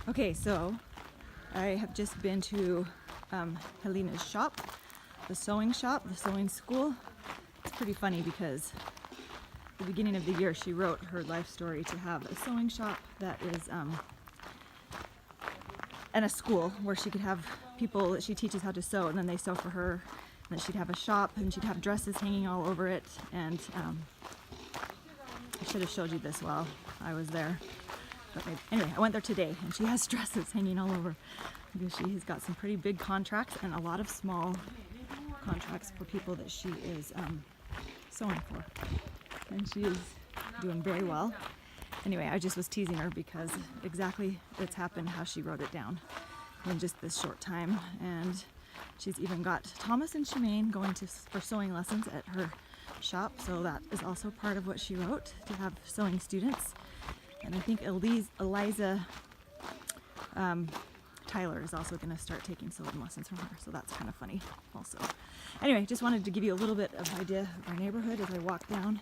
Okay, so I have just been to Helena's shop, the sewing school. It's pretty funny because at the beginning of the year she wrote her life story to have a sewing shop that is and a school where she could have people that she teaches how to sew, and then they sew for her, and then she'd have a shop and she'd have dresses hanging all over it. And I should have showed you this while I was there, but anyway, I went there today and she has dresses hanging all over because she has got some pretty big contracts and a lot of small contracts for people that she is sewing for, and she is doing very well. Anyway, I just was teasing her because exactly it's happened how she wrote it down in just this short time. And she's even got Thomas and Shemaine going for sewing lessons at her shop, so that is also part of what she wrote, to have sewing students. And I think Eliza Tyler is also going to start taking sewing lessons from her, so that's kind of funny also. Anyway, just wanted to give you a little bit of idea of our neighborhood as I walk down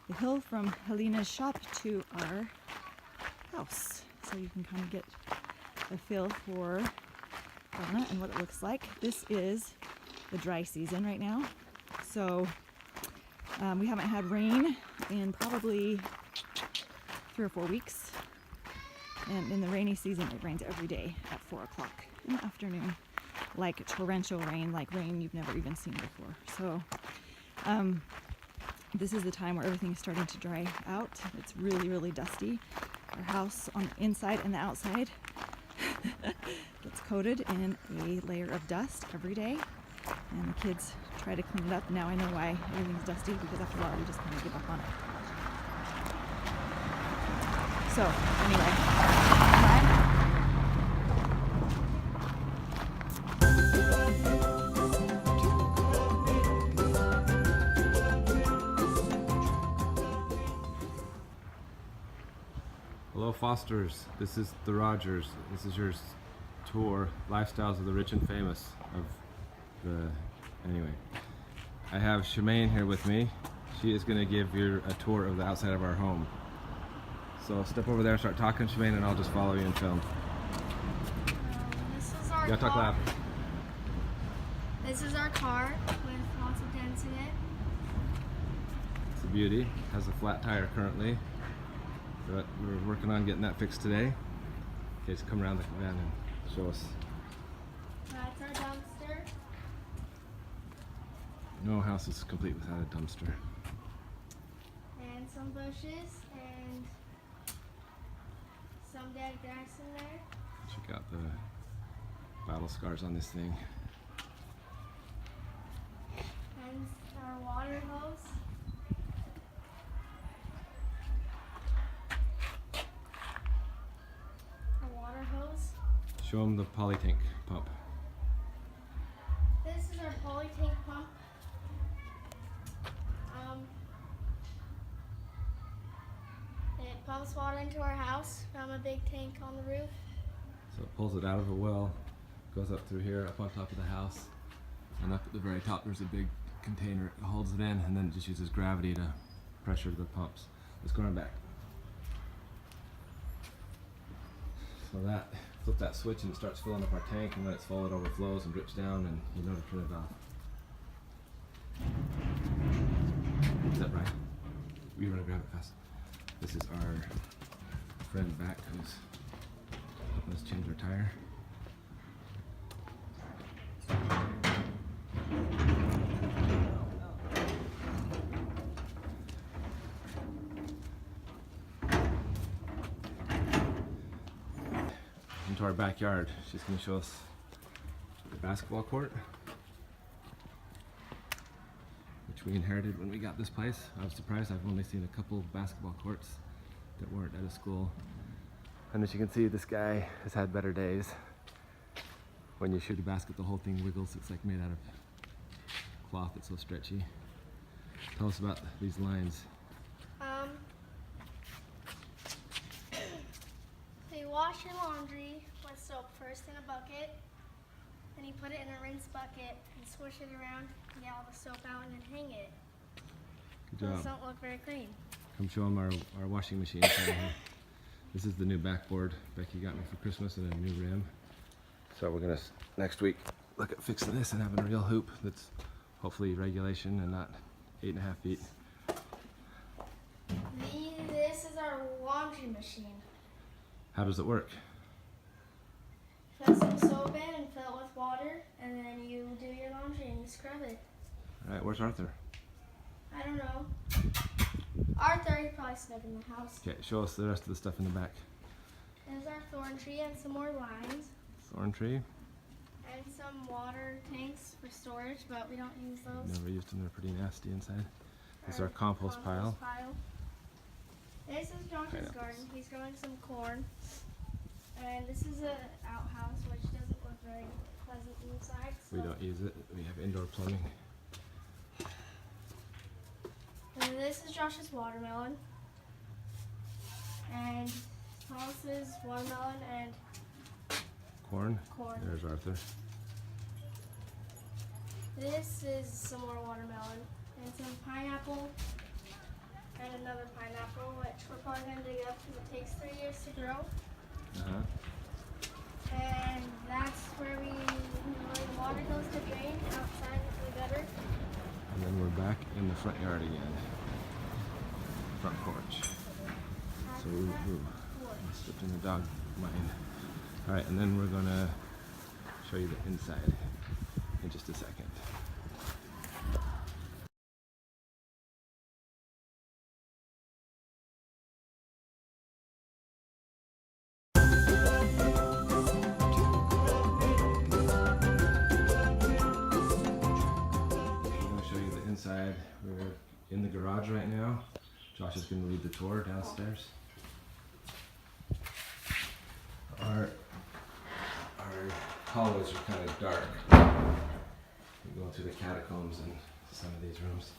the hill from Helena's shop to our house, so you can kind of get a feel for Donna and what it looks like. This is the dry season right now, so we haven't had rain in probably 3 or 4 weeks, and in the rainy season it rains every day at 4 o'clock in the afternoon, like torrential rain, like rain you've never even seen before. So this is the time where everything is starting to dry out. It's really, really dusty. Our house on the inside and the outside gets coated in a layer of dust every day, and the kids try to clean it up. Now I know why everything's dusty, because after a while we just kind of give up on it. So anyway, Hello Fosters, this is the Rogers. This is your tour, Lifestyles of the Rich and Famous anyway. I have Shemaine here with me. She is going to give you a tour of the outside of our home. So step over there and start talking, Shemaine, and I'll just follow you and film. This is our You gotta talk car. loud. This is our car with lots of dents in it. It's a beauty. Has a flat tire currently, but we're working on getting that fixed today. Okay, so come around the van and show us. That's our dumpster. No house is complete without a dumpster. And some bushes and some dead grass in there. Check out the battle scars on this thing. And our water hose. Our water hose. Show them the poly tank pump. This is our poly tank pump. It pumps water into our house from a big tank on the roof. So it pulls it out of a well, goes up through here, up on top of the house, and up at the very top there's a big container. It holds it in, and then it just uses gravity to pressure the pumps. Let's go on back. So that, flip that switch and it starts filling up our tank, and when it's full it overflows and drips down, and you know to turn it off. Is that right? You want to grab it fast? This is our friend back who's helping us change our tire. Into our backyard. She's going to show us the basketball court, which we inherited when we got this place. I was surprised. I've only seen a couple basketball courts that weren't at a school. And as you can see, this guy has had better days. When you shoot a basket, the whole thing wiggles. It's like made out of cloth. It's so stretchy. Tell us about these lines. So you wash your laundry with soap first in a bucket, then you put it in a rinse bucket and swish it around and get all the soap out and then hang it. Good Those job. don't look very clean. Come show them our washing machine. This is the new backboard Becky got me for Christmas and a new rim. So we're gonna next week look at fixing this and having a real hoop that's hopefully regulation and not 8.5 feet. This is our laundry machine. How does it work? Put some soap in and fill it with water, and then you do your laundry and you scrub it. All right, where's Arthur? I don't know. Arthur, he probably snuck in the house. Okay, show us the rest of the stuff in the back. There's our thorn tree and some more lines. Thorn tree. And some water tanks for storage, but we don't use those. Never used them, they're pretty nasty inside. This is our compost pile. This is Josh's Pineapples. garden. He's growing some corn. And this is an outhouse, which doesn't look very pleasant inside. So. We don't use it, we have indoor plumbing. And this is Josh's watermelon. And Thomas's watermelon and Corn. corn. There's Arthur. This is some more watermelon and some pineapple and another pineapple, which we're probably going to dig up because it takes 3 years to grow. And that's where the water goes to drain outside of the gutter. And then we're back in the front yard again. Front porch. So I slipped in the dog mine. All right, and then we're gonna show you the inside in just a second. Inside. We're in the garage right now. Josh is going to lead the tour downstairs. Our hallways are kind of dark. We're going through the catacombs in some of these rooms.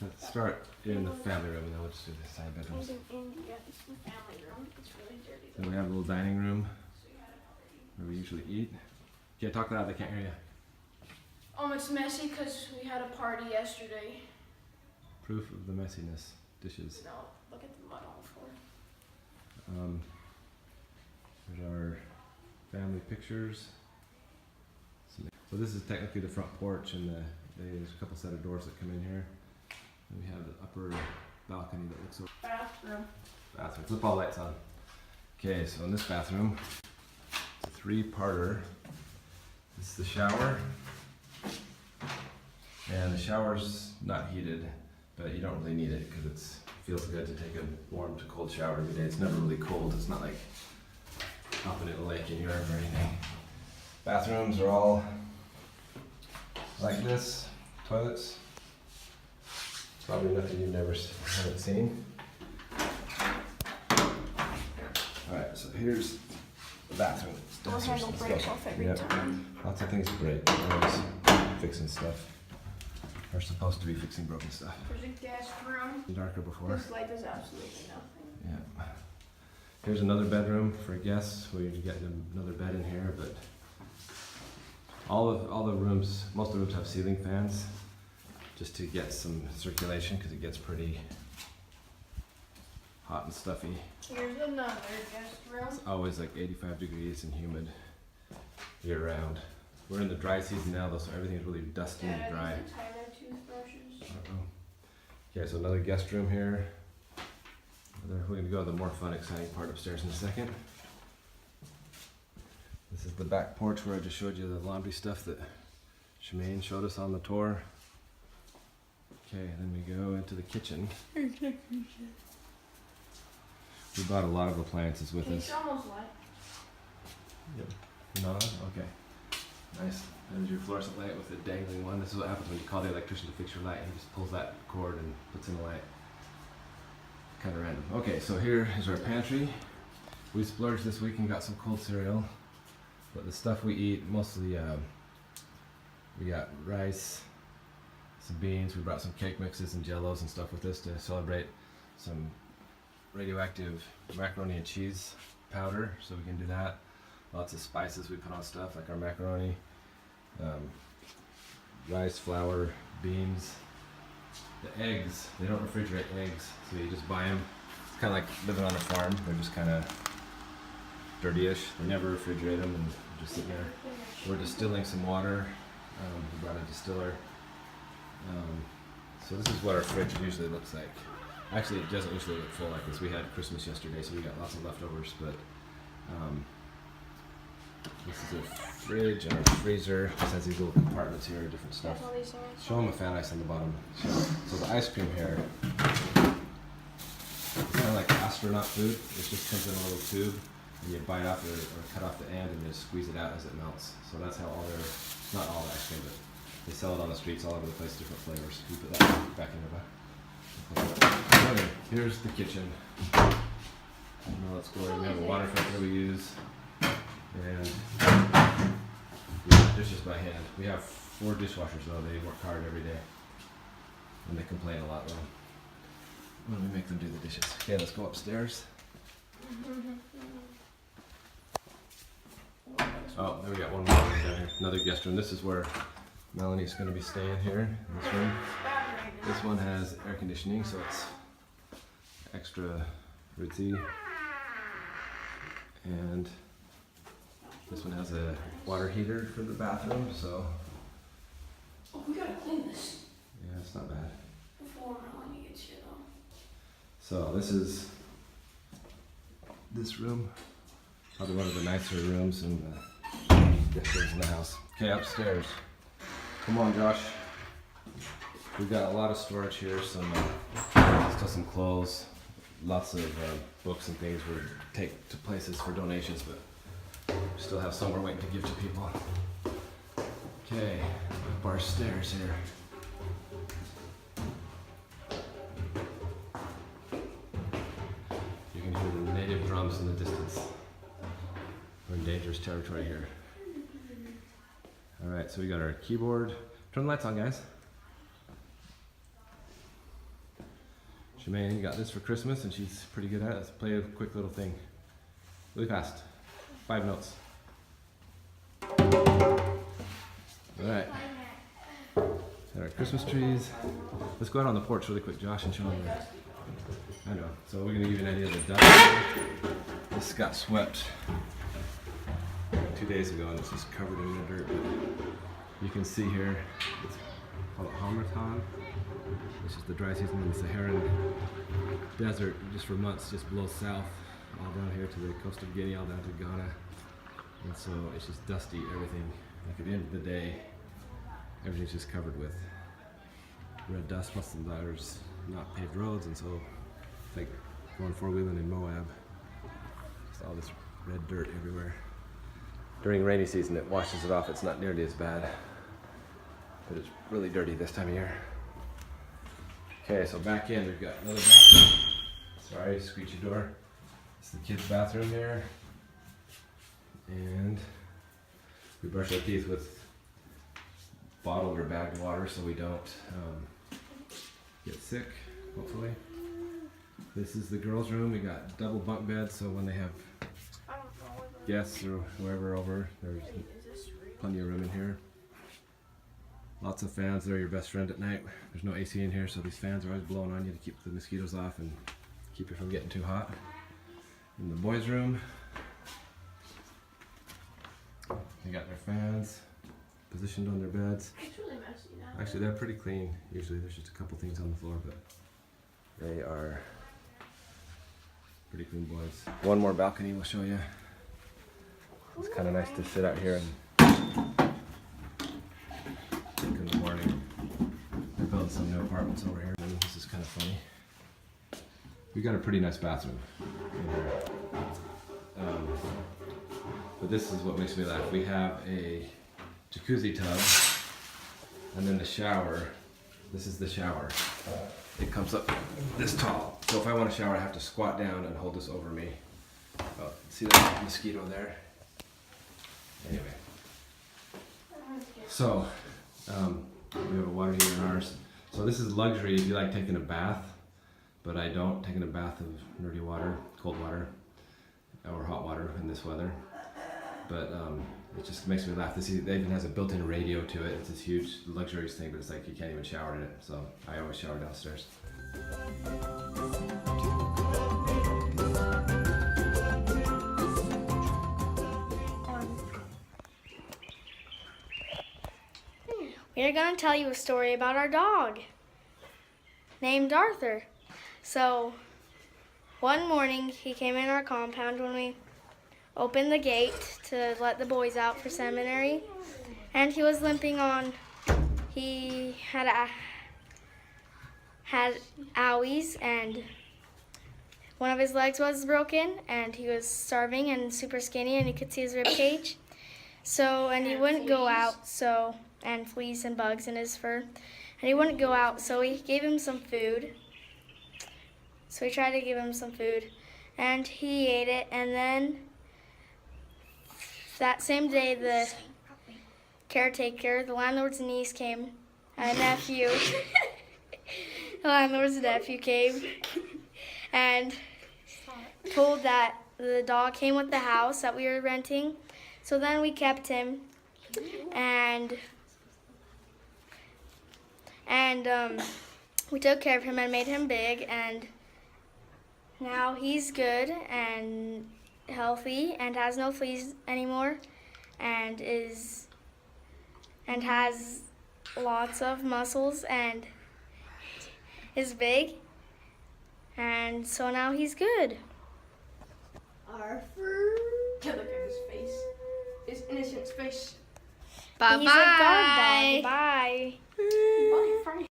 Let's start in the family room and then we'll just do the side bedrooms. In India, it's the family room. It's really dirty. Then we have a little dining room where we usually eat. Yeah, talk loud, they can't hear you. It's messy because we had a party yesterday. Proof of the messiness. Dishes. No, look at the mud on the floor. There's our family pictures. So this is technically the front porch, and there's a couple set of doors that come in here. And we have the upper balcony that looks over. Bathroom. Flip all lights on. Okay, so in this bathroom, it's a 3-parter. This is the shower. And the shower's not heated, but you don't really need it because it feels good to take a warm to cold shower every day. It's never really cold. It's not like hopping in a lake in Europe or anything. Bathrooms are all like this. Toilets. Probably nothing you haven't seen. Alright, so here's the bathroom. Door handle breaks off every time. Lots of things break. Always fixing stuff. We're supposed to be fixing broken stuff. There's a guest room. Darker before. This light does absolutely nothing. Yeah. Here's another bedroom for guests. We get another bed in here, but all the rooms, most of the rooms have ceiling fans, just to get some circulation because it gets pretty hot and stuffy. Here's another guest room. It's always like 85 degrees and humid year round. We're in the dry season now though, so everything's really dusty and dry. These are Tyler toothbrushes. Okay, so another guest room here. We're going to go to the more fun, exciting part upstairs in a second. This is the back porch where I just showed you the laundry stuff that Shemaine showed us on the tour. Okay, then we go into the kitchen. We brought a lot of appliances with us. It's almost light. Yep. Not on? Okay. Nice. There's your fluorescent light with the dangling one. This is what happens when you call the electrician to fix your light. He just pulls that cord and puts in the light. Kind of random. Okay, so here is our pantry. We splurged this week and got some cold cereal. But the stuff we eat, mostly we got rice, some beans. We brought some cake mixes and jellos and stuff with us to celebrate. Some radioactive macaroni and cheese powder, so we can do that. Lots of spices we put on stuff like our macaroni, rice, flour, beans. The eggs, they don't refrigerate eggs, so you just buy them kind of like living on a farm. They're just kind of dirty-ish. They never refrigerate them, and they're just sitting there. We're distilling some water. We brought a distiller. So this is what our fridge usually looks like. Actually, it doesn't usually look full like this. We had Christmas yesterday, so we got lots of leftovers. But this is a fridge and a freezer. This has these little compartments here, different stuff. Show them a fan ice on the bottom. So the ice cream here, it's kind of like astronaut food. It just comes in a little tube, and you bite off or cut off the end, and you squeeze it out as it melts. So that's how all their, not all the ice cream, but they sell it on the streets all over the place, different flavors. We put that back in the back. Here's the kitchen. Let's go ahead. We have a water filter we use, and dishes by hand. We have 4 dishwashers though. They work hard every day, and they complain a lot though when we make them do the dishes. Okay, let's go upstairs. Oh, then we got one more room down here. Another guest room. This is where Melanie's going to be staying here in this room. This one has air conditioning, so it's extra ritzy. And this one has a water heater for the bathroom, so Oh, we gotta clean this yeah, it's not bad. before Melanie gets here though. So this is this room, probably one of the nicer rooms in the guest rooms in the house. Okay, upstairs. Come on, Josh. We've got a lot of storage here. Some still some clothes, lots of books and things we take to places for donations, but we still have some we're waiting to give to people. Okay, up our stairs here. You can hear the native drums in the distance. We're in dangerous territory here. All right, so we got our keyboard. Turn the lights on, guys. Shemaine got this for Christmas, and she's pretty good at it. Let's play a quick little thing. Really fast. 5 notes. All right. Got our Christmas trees. Let's go out on the porch really quick, Josh, and show them. I know. So we're gonna give you an idea of the dust. This got swept 2 days ago, and it's just covered in the dirt. But you can see here, it's called Harmattan, which is the dry season in the Saharan desert. Just for months, just blows south, all down here to the coast of Guinea, all down to Ghana. And so it's just dusty, everything. Like at the end of the day, everything's just covered with red dust, plus there's not paved roads, and so it's like going 4-wheeling in Moab. Just all this red dirt everywhere. During rainy season, it washes it off. It's not nearly as bad, but it's really dirty this time of year. Okay, so back in, we've got another bathroom. Sorry, squeegee door. It's the kids' bathroom here. And we brush our teeth with bottled or bagged water so we don't get sick, hopefully. This is the girls' room. We got double bunk beds, so when they have guests or whoever over, there's plenty of room in here. Lots of fans. They're your best friend at night. There's no AC in here, so these fans are always blowing on you to keep the mosquitoes off and keep you from getting too hot. In the boys' room, they got their fans positioned on their beds. It's really messy now. Actually, they're pretty clean. Usually there's just a couple things on the floor, but they are pretty clean boys. One more balcony we'll show you. It's kind of nice to sit out here and in the morning. They're building some new apartments over here. And this is kind of funny. We got a pretty nice bathroom in here. But this is what makes me laugh. We have a jacuzzi tub, and then the shower. This is the shower. It comes up this tall. So if I want to shower, I have to squat down and hold this over me. Oh, see that mosquito there? Anyway. So, we have a water heater in ours. So this is luxury if you like taking a bath, but I don't. Taking a bath of nerdy water, cold water, or hot water in this weather. But it just makes me laugh. It even has a built-in radio to it. It's this huge luxurious thing, but it's like you can't even shower in it. So I always shower downstairs. We're going to tell you a story about our dog named Arthur. So, one morning he came in our compound when we opened the gate to let the boys out for seminary, and he was limping on. He had owies, and one of his legs was broken, and he was starving and super skinny, and you could see his rib cage. So, and he wouldn't go out, and fleas and bugs in his fur. And he wouldn't go out, so we gave him some food. So we tried to give him some food, and he ate it. And then that same day, the caretaker, the landlord's niece came, a nephew. The landlord's nephew came and told that the dog came with the house that we were renting. So then we kept him, and we took care of him and made him big, and now he's good and healthy and has no fleas anymore, and has lots of muscles and is big, and so now he's good. Arthur. Look at his face. His innocent face. Bye. He's a guard dog. Bye. Bye, Frank.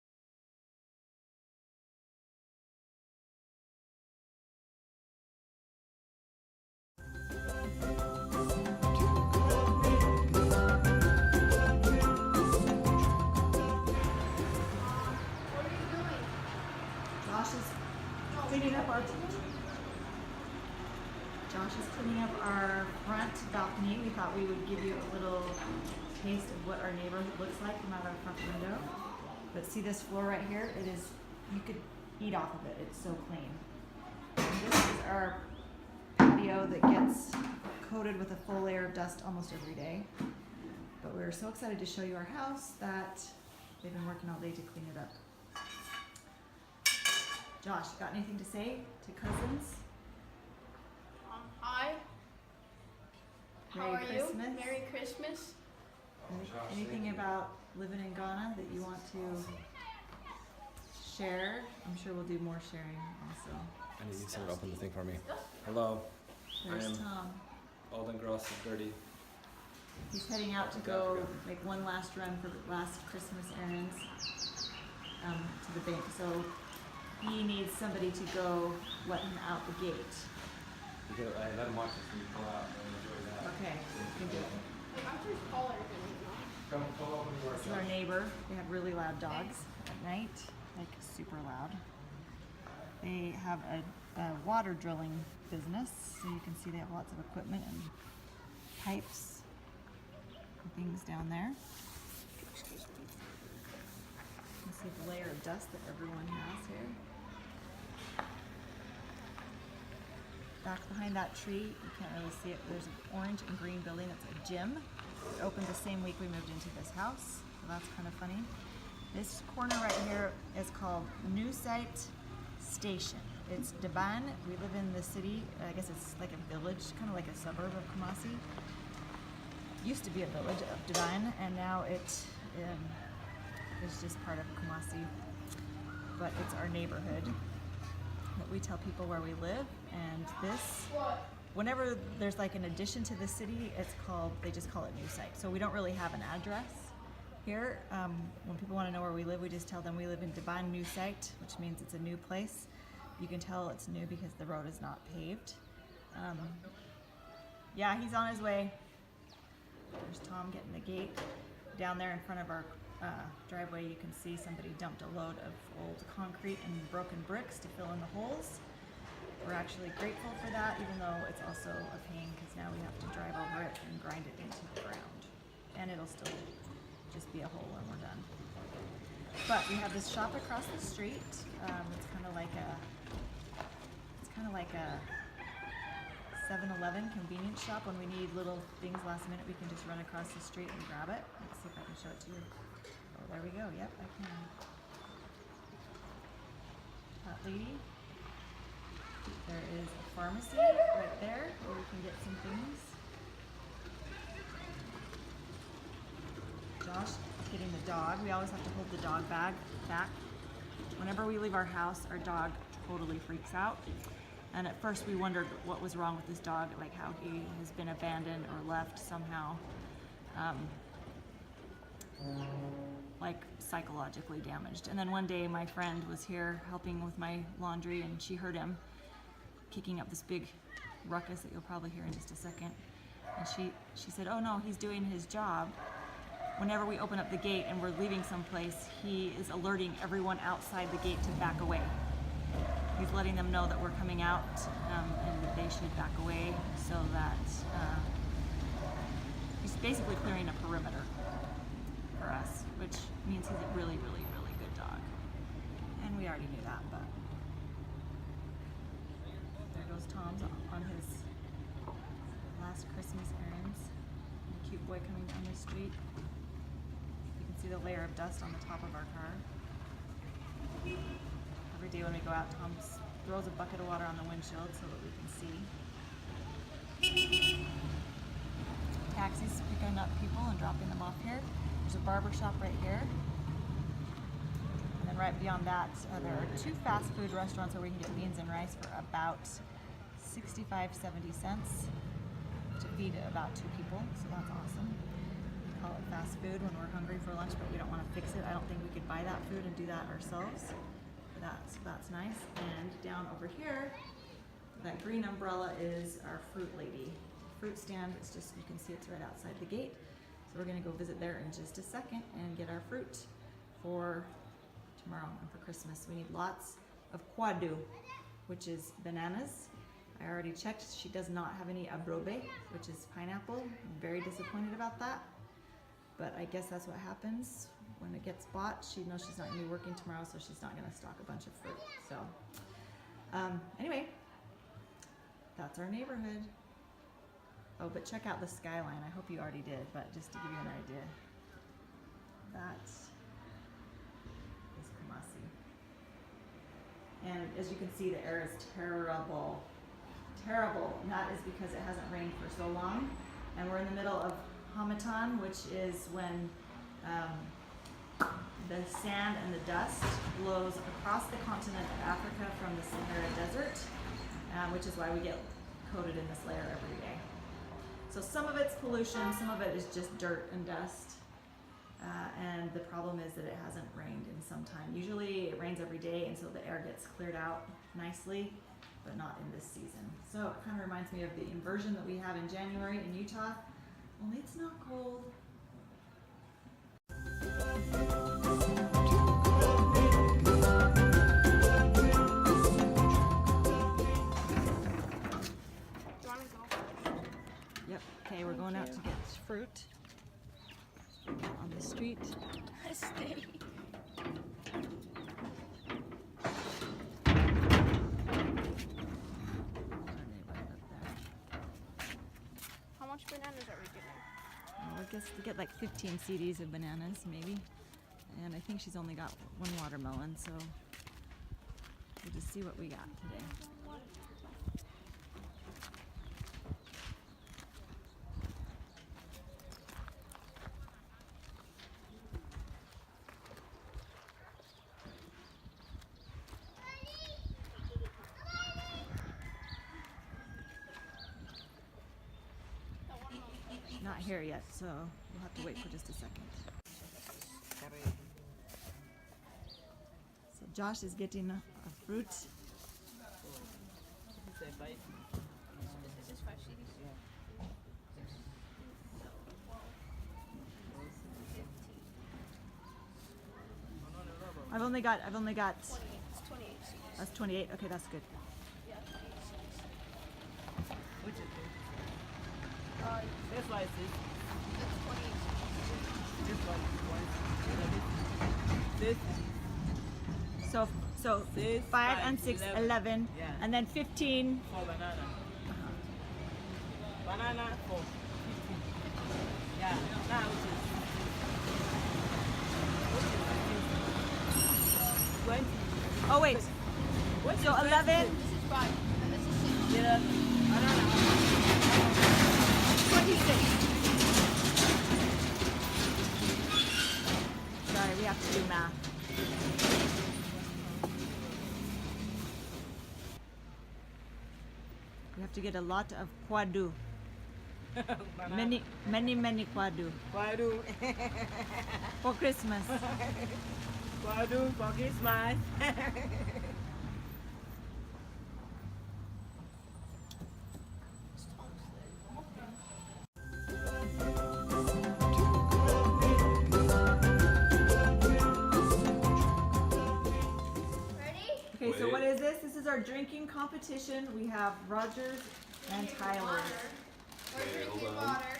Josh is cleaning up our front balcony. We thought we would give you a little taste of what our neighborhood looks like from out our front window. But see this floor right here? It is, you could eat off of it. It's so clean. And this is our patio that gets coated with a full layer of dust almost every day. But we're so excited to show you our house that they've been working all day to clean it up. Josh, got anything to say to cousins? Hi. How Merry are Christmas. you? Merry Christmas. Anything about living in Ghana that you want to share? I'm sure we'll do more sharing also. I need someone to open the thing for me. Hello. There's I am Tom. old and gross and dirty. He's heading out to go make one last run for the last Christmas errands to the bank. So he needs somebody to go let him out the gate. I let him watch this when you pull out and enjoy that. Okay, you can do it. Arthur's collar is Come pull over to our This is our neighbor. They have really loud dogs at night, like super loud. They have a water drilling business, so you can see they have lots of equipment and pipes and things down there. You can see the layer of dust that everyone has here. Back behind that tree, you can't really see it, but there's an orange and green building that's a gym. It opened the same week we moved into this house, so that's kind of funny. This corner right here is called New Site Station. It's Daban. We live in the city, I guess it's like a village, kind of like a suburb of Kumasi. Used to be a village of Daban, and now it is just part of Kumasi. But it's our neighborhood that we tell people where we live, and this, whenever there's like an addition to the city, they just call it New Site. So we don't really have an address here. When people want to know where we live, we just tell them we live in Daban New Site, which means it's a new place. You can tell it's new because the road is not paved. Yeah, he's on his way. There's Tom getting the gate. Down there in front of our driveway, you can see somebody dumped a load of old concrete and broken bricks to fill in the holes. We're actually grateful for that, even though it's also a pain because now we have to drive over it and grind it into the ground. And it'll still just be a hole when we're done. But we have this shop across the street. It's kind of like a 7-Eleven convenience shop. When we need little things last minute, we can just run across the street and grab it. Let's see if I can show it to you. Oh, there we go. Yep, I can. that lady. There is a pharmacy right there where we can get some things. Josh is getting the dog. We always have to hold the dog bag back. Whenever we leave our house, our dog totally freaks out. And at first we wondered what was wrong with this dog, like how he has been abandoned or left somehow, like psychologically damaged. And then one day my friend was here helping with my laundry and she heard him kicking up this big ruckus that you'll probably hear in just a second. And she said, oh no, he's doing his job. Whenever we open up the gate and we're leaving someplace, he is alerting everyone outside the gate to back away. He's letting them know that we're coming out and that they should back away so that he's basically clearing a perimeter for us, which means he's a really, really, really good dog. And we already knew that, but there goes Tom's on his last Christmas errands. A cute boy coming down the street. You can see the layer of dust on the top of our car. Every day when we go out, Tom throws a bucket of water on the windshield so that we can see. Taxis picking up people and dropping them off here. There's a barber shop right here. And then right beyond that, there are 2 fast food restaurants where we can get beans and rice for about 65, 70 cents to feed about 2 people, so that's awesome. We call it fast food when we're hungry for lunch, but we don't want to fix it. I don't think we could buy that food and do that ourselves. So that's nice. And down over here, that green umbrella is our fruit lady. Fruit stand, it's just, you can see it's right outside the gate. So we're gonna go visit there in just a second and get our fruit for tomorrow and for Christmas. We need lots of kwadu, which is bananas. I already checked, she does not have any abrobe, which is pineapple. I'm very disappointed about that. But I guess that's what happens. When it gets bought, she knows she's not gonna be working tomorrow, so she's not gonna stock a bunch of fruit. So, anyway, that's our neighborhood. Oh, but check out the skyline. I hope you already did, but just to give you an idea. That is Kumasi. And as you can see, the air is terrible. Terrible. And that is because it hasn't rained for so long. And we're in the middle of Hamatan, which is when the sand and the dust blows across the continent of Africa from the Sahara Desert, which is why we get coated in this layer every day. So some of it's pollution, some of it is just dirt and dust, and the problem is that it hasn't rained in some time. Usually it rains every day, and so the air gets cleared out nicely, but not in this season. So it kind of reminds me of the inversion that we have in January in Utah, only it's not cold. Yep, okay, we're going out to get fruit on the street. Stay. How much bananas are we getting? I guess we get like 15 CDs of bananas, maybe. And I think she's only got 1 watermelon, so we'll just see what we got today. Not here yet, so we'll have to wait for just a second. So Josh is getting a fruit. I've only got 28. It's 28. that's 28. Okay, that's good. Yeah, 28. Which is Uh, this one is it's 28. this one. This So Six, 5 five, and 6, 11. 11, Yeah. and then 15. for banana. Banana for 15. Yeah. Now which is 20. Oh wait, So 11. This is 5. And this is 6. Yeah. I don't know. 26. Sorry, we have to do math. We have to get a lot of kwadu. Many kwadu Kwadu. for Christmas. Kwadu for Christmas. Ready? Okay, so what is this? This is our drinking competition. We have Rogers and Tyler. We're drinking hold on. water.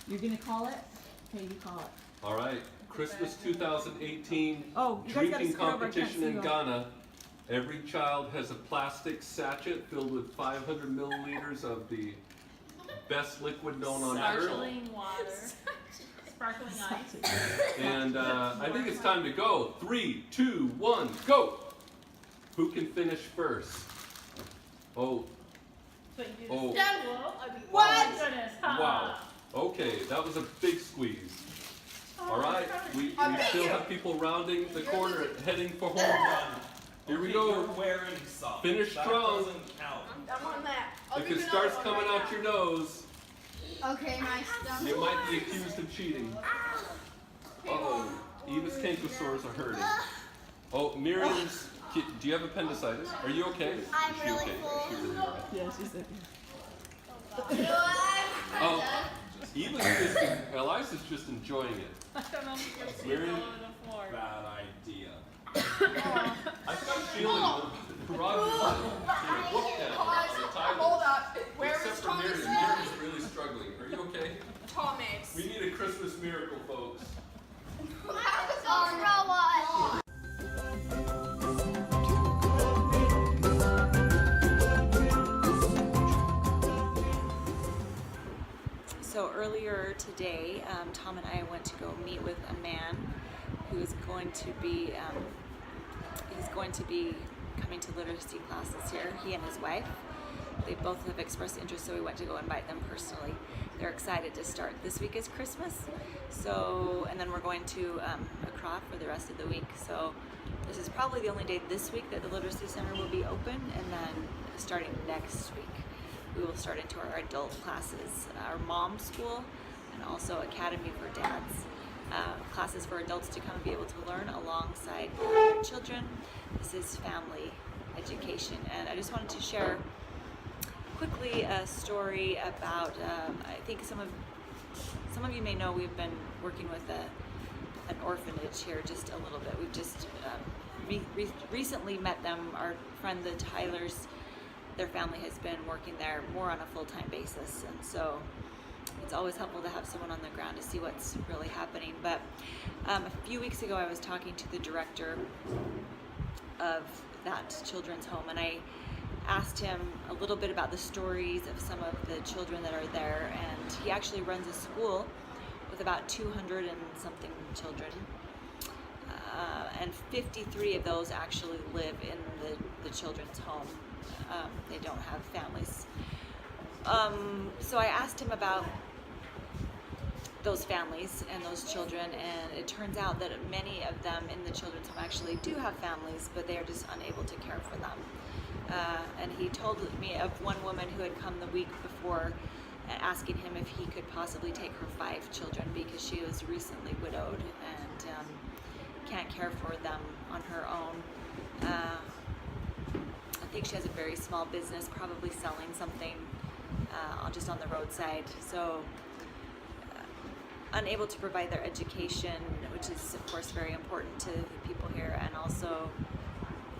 You're gonna call it? Okay, you call it. All right, Christmas 2018 Oh, you guys gotta drinking scoot over, I can't competition see in you. Ghana. Every child has a plastic sachet filled with 500 milliliters of the best liquid known on earth. Sparkling water. Sparkling ice. And I think it's time to go. 3, 2, 1, go! Who can finish first? Oh, But you oh, What? Goodness. wow. Okay, that was a big squeeze. All right, we still have people rounding the corner, heading for home. Here we You're go. wearing something. Finish That strong. doesn't count. I'm on that. If it starts coming out your nose, Okay, my stomach. you might be accused of cheating. Uh-oh, Eva's cankersaurs are hurting. Oh, Miriam's, do you have appendicitis? Are you okay? I'm Is she really okay? full. Is she really all right? Yeah, she said. Oh, Eva's just, Eliza's just enjoying it. I don't know if you can see Miriam? it all on the floor. Bad idea. I've got a feeling that Roger's looked at it all the time. Hold up. Where Except is for Thomas? Miriam. Miriam's really struggling. Are you okay? Thomas. We need a Christmas miracle, folks. Oh, So earlier today, Tom and I went to go meet with a man who is going to be coming to literacy classes here. He and his wife. They both have expressed interest, so we went to go invite them personally. They're excited to start. This week is Christmas, and then we're going to Accra for the rest of the week. So this is probably the only day this week that the Literacy Center will be open, and then starting next week, we will start into our adult classes, our mom school, and also Academy for Dads. Classes for adults to come and be able to learn alongside their children. This is family education, and I just wanted to share quickly a story about. I think some of you may know we've been working with an orphanage here just a little bit. We've just recently met them. Our friend the Tylers, their family has been working there more on a full-time basis, and so it's always helpful to have someone on the ground to see what's really happening. But a few weeks ago, I was talking to the director of that children's home, and I asked him a little bit about the stories of some of the children that are there, and he actually runs a school with about 200 and something children, and 53 of those actually live in the children's home. They don't have families. So I asked him about those families and those children, and it turns out that many of them in the children's home actually do have families, but they are just unable to care for them. And he told me of one woman who had come the week before asking him if he could possibly take her 5 children because she was recently widowed and can't care for them on her own. I think she has a very small business, probably selling something just on the roadside. So unable to provide their education, which is of course very important to the people here, and also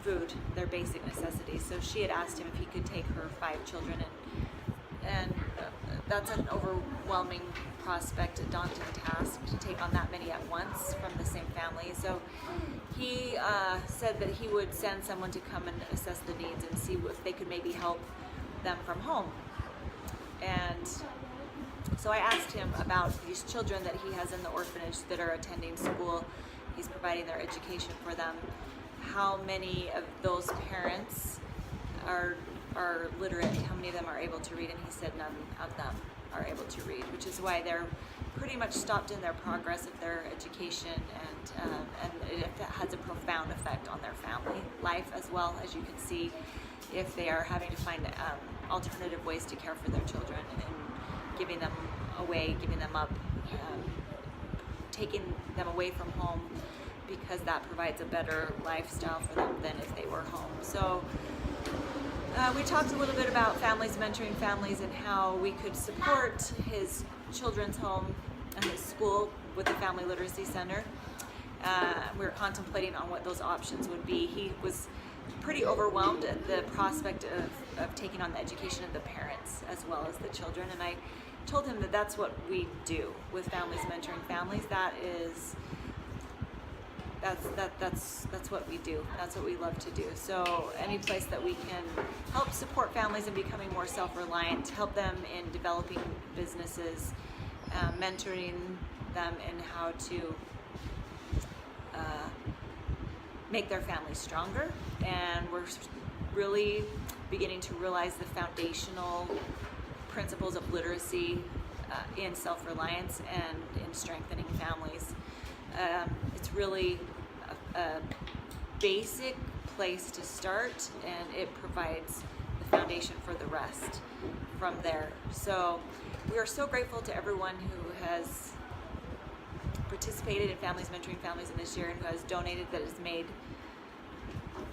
food, their basic necessities. So she had asked him if he could take her 5 children, and that's an overwhelming prospect, a daunting task to take on that many at once from the same family. So he said that he would send someone to come and assess the needs and see if they could maybe help them from home. And so I asked him about these children that he has in the orphanage that are attending school. He's providing their education for them. How many of those parents are literate, how many of them are able to read, and he said none of them are able to read, which is why they're pretty much stopped in their progress of their education, and it has a profound effect on their family life as well, as you can see, if they are having to find alternative ways to care for their children and giving them away, giving them up, taking them away from home, because that provides a better lifestyle for them than if they were home. So we talked a little bit about families mentoring families and how we could support his children's home and his school with the Family Literacy Center. We were contemplating on what those options would be. He was pretty overwhelmed at the prospect of taking on the education of the parents as well as the children, and I told him that that's what we do with Families Mentoring Families. That's what we do. That's what we love to do. So any place that we can help support families in becoming more self-reliant, help them in developing businesses, mentoring them in how to make their families stronger. And we're really beginning to realize the foundational principles of literacy in self-reliance and in strengthening families. It's really a basic place to start, and it provides the foundation for the rest from there. So we are so grateful to everyone who has participated in Families Mentoring Families in this year and who has donated, that has made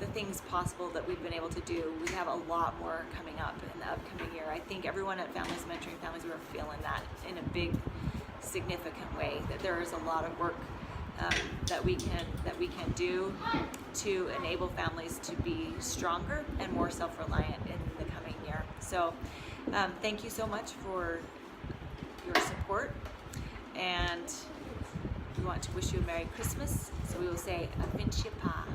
the things possible that we've been able to do. We have a lot more coming up in the upcoming year. I think everyone at Families Mentoring Families, we are feeling that in a big, significant way, that there is a lot of work that we can do to enable families to be stronger and more self-reliant in the coming year. So thank you so much for your support, and we want to wish you a Merry Christmas. So we will say, Avinci Pa.